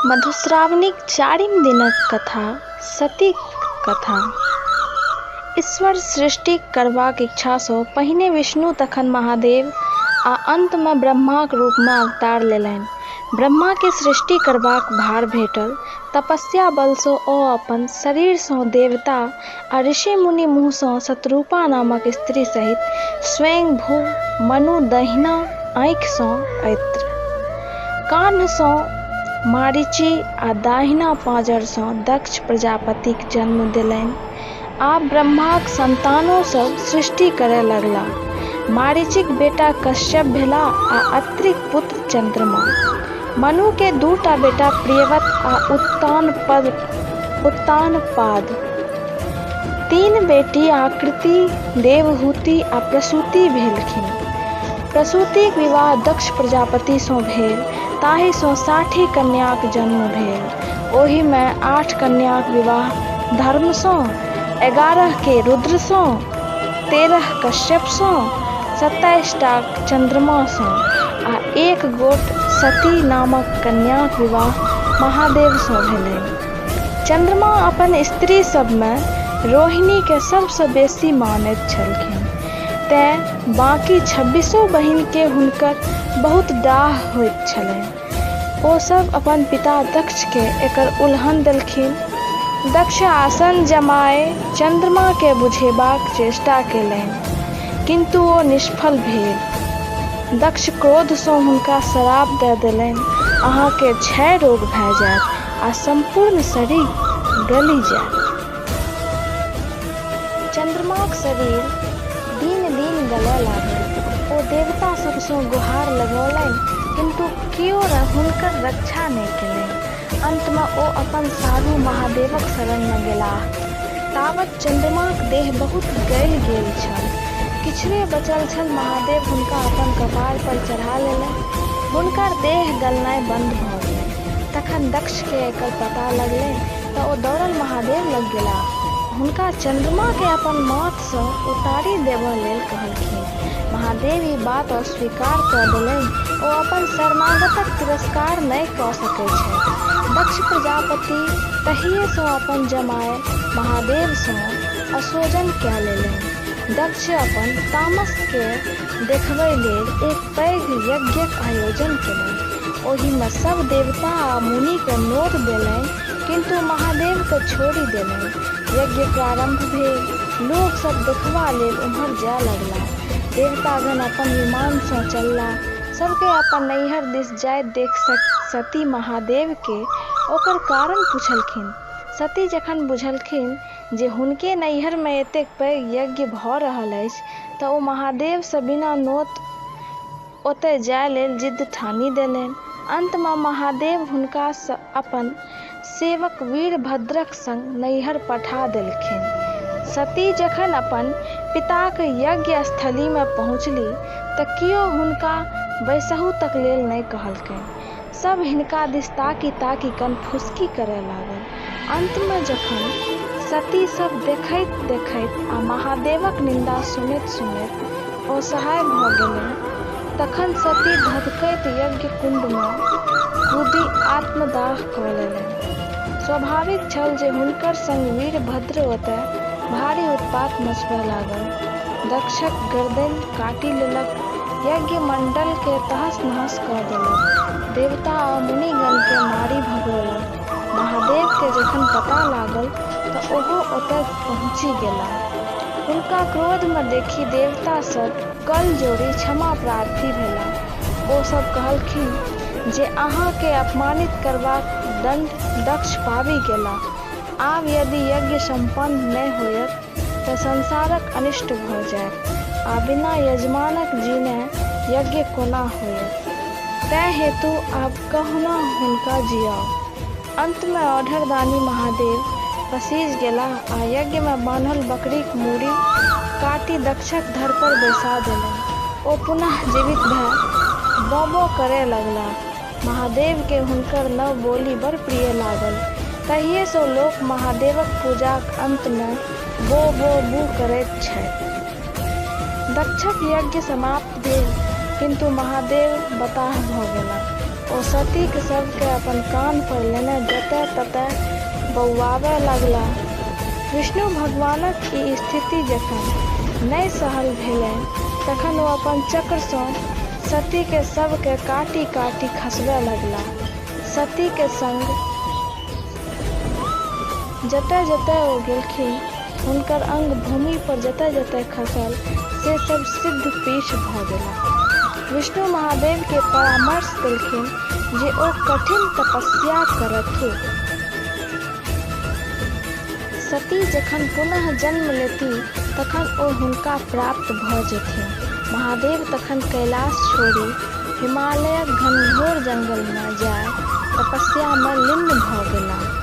मधुश्रावणीक चारिम दिनक कथा सतीक कथा। ईश्वर सृष्टि करबाक इच्छा सँ पहिने विष्णु तखन महादेव आ अंत में ब्रह्माक रूप में अवतार लेलनि। ब्रह्मा के सृष्टि करबाक भार भेटल। तपस्या बल सँ ओ अपन शरीर सँ देवता आ ऋषि मुनि मुँह सँ शतरूपा नामक स्त्री सहित स्वयं भू मनु दहिना आँखि सँ ऐत्र, कान सँ मारीचि आ दाहिना पाँजर सँ दक्ष प्रजापतिक जन्म देलनि। आ ब्रह्माक संतानो सब सृष्टि करय लगला। मारीचिक बेटा कश्यप भेला आ अत्रिक पुत्र चंद्रमा। मनु के दूटा बेटा प्रियव्रत आ उत्तानपाद। तीन बेटी आकृति, देवहूति आ प्रसूति भेलखिन। प्रसूतिक विवाह दक्ष प्रजापति सँ भेल, ताहि सँ 60 कन्याक जन्म भेल। ओहि में 8 कन्याक विवाह धर्म सँ, 11 के रुद्र सँ, 13 कश्यप सँ, 27 टा चंद्रमा सँ आ 1 गोट सती नामक कन्याक विवाह महादेव सँ भेलनि। चंद्रमा अपन स्त्री सब में रोहिणी के सबसँ बेसी मानैत छलखिन, तें बाकी 26 बहिन के हुनकर बहुत डाह होइत छलनि। ओ सब अपन पिता दक्ष के एकर उल्हन देलखिन। दक्ष आसन जमाए चंद्रमा के बुझेबाक चेष्टा केलनि, किंतु ओ निष्फल भेल। दक्ष क्रोध सँ हुनका श्राप दऽ देलनि, अहाँ के क्षय रोग भऽ जायत आ संपूर्ण शरीर गली जायत। चंद्रमाक शरीर दिन दिन गलय लागल। ओ देवता सब सँ गुहार लगौलनि, किंतु कियो हुनकर रक्षा नहि केलनि। अंत में ओ अपन साधु महादेवक शरण में गेलाह। तावत चंद्रमाक देह बहुत गलि गेल छल। किछुए बचल छल, महादेव हुनका अपन कपार पर चढ़ा लेलनि। हुनकर देह गलनाइ बंद भऽ गेल। तखन दक्ष के एकर पता लगलै तऽ ओ दौड़ल महादेव लग गेलाह। हुनका चंद्रमा के अपन माथ सँ उतारी देबऽ लेल कहलखिन। महादेव ई बात अस्वीकार कऽ देलनि। ओ अपन शरणागतक तिरस्कार नहि कऽ सकैत छथि। दक्ष प्रजापति तहिए सँ अपन जमाय महादेव सँ असोजन कऽ लेलनि। दक्ष अपन तामस के देखबै लेल एक पैघ यज्ञक आयोजन केलनि। ओहि में सब देवता आ मुनि के नोत देलनि, किंतु महादेव के छोड़ि देलनि। यज्ञ प्रारंभ भेल। लोक सब देखबा लेल उम्हर जाय लगला। देवतागण अपन विमान सँ चलला। सबके अपन नैहर दिस जाइत देख सती महादेव के ओकर कारण पूछलखिन। सती जखन बुझलखिन जे हुनके नैहर में एतेक पैघ यज्ञ भऽ रहल अछि, तऽ ओ महादेव सँ बिना नोत ओतय जाय लेल जिद्द ठानि देलनि। अंत में महादेव हुनका अपन सेवक वीरभद्रक संग नैहर पठा देलखिन। सती जखन अपन पिताक यज्ञ स्थली में पहुँचली तऽ कियो हुनका बैसहु तक लेल नहि कहलकनि। सब हिनका दिस ताकी ताकी कन फुसकी करय लागल। अंत में जखन सती सब देखैत देखैत आ महादेवक निंदा सुनैत सुनैत असहाय भऽ गेलनि, तखन सती धधकैत यज्ञ कुंड में कूदि आत्मदाह कऽ लेलनि। स्वाभाविक छल जे हुनकर संग वीरभद्र ओतय भारी उत्पात मचबय लागल। दक्षक गर्दनि काटि लेलक, यज्ञ मंडल के तहस नहस कऽ देलक, देवता आ मुनिगण के मारि भगौलक। महादेव के जखन पता लागल तऽ ओहो ओतय पहुँचि गेलाह। हुनका क्रोध में देखि देवता सब कल जोड़ी क्षमा प्रार्थी भेला। ओ सब कहलखिन जे अहाँ के अपमानित करबाक दंड दक्ष पाबि गेला। आब यदि यज्ञ संपन्न नहि होयत तऽ संसारक अनिष्ट भऽ जायत आ बिना यजमानक जीने यज्ञ कोना होयत। तैं हेतु आब कहुना हुनका जियाउ। अंत में औढ़रदानी महादेव पसीज गेला आ यज्ञ में बान्हल बकरीक मूड़ी काटि दक्षक धड़ पर बैसा देलनि। ओ पुनः जीवित भऽ बौ करय लगला। महादेव के हुनकर नव बोली बड़ प्रिय लागल। तहिए सँ लोक महादेवक पूजाक अंत में बो बो बू करैत छथि। दक्षक यज्ञ समाप्त भेल, किंतु महादेव बताह भऽ गेला। ओ सती के सबके अपन कान पर लेने जतय ततय बौआबय लगला। विष्णु भगवानक ई स्थिति जखन नहि सहल भेलनि तखन ओ अपन चक्र सँ सती के सबके काटि काटि खसबय लगला। सती के संग जतय जतय ओ गेलखिन हुनकर अंग भूमि पर जतय जतय खसल से सब सिद्ध पीठ भऽ गेला। विष्णु महादेव के परामर्श देलखिन जे ओ कठिन तपस्या करथि। सती जखन पुनः जन्म लेती तखन ओ हुनका प्राप्त भऽ जेथिन। महादेव तखन कैलाश छोड़ि हिमालयक घनघोर जंगल में जाय तपस्या में लीन भऽ गेलाह।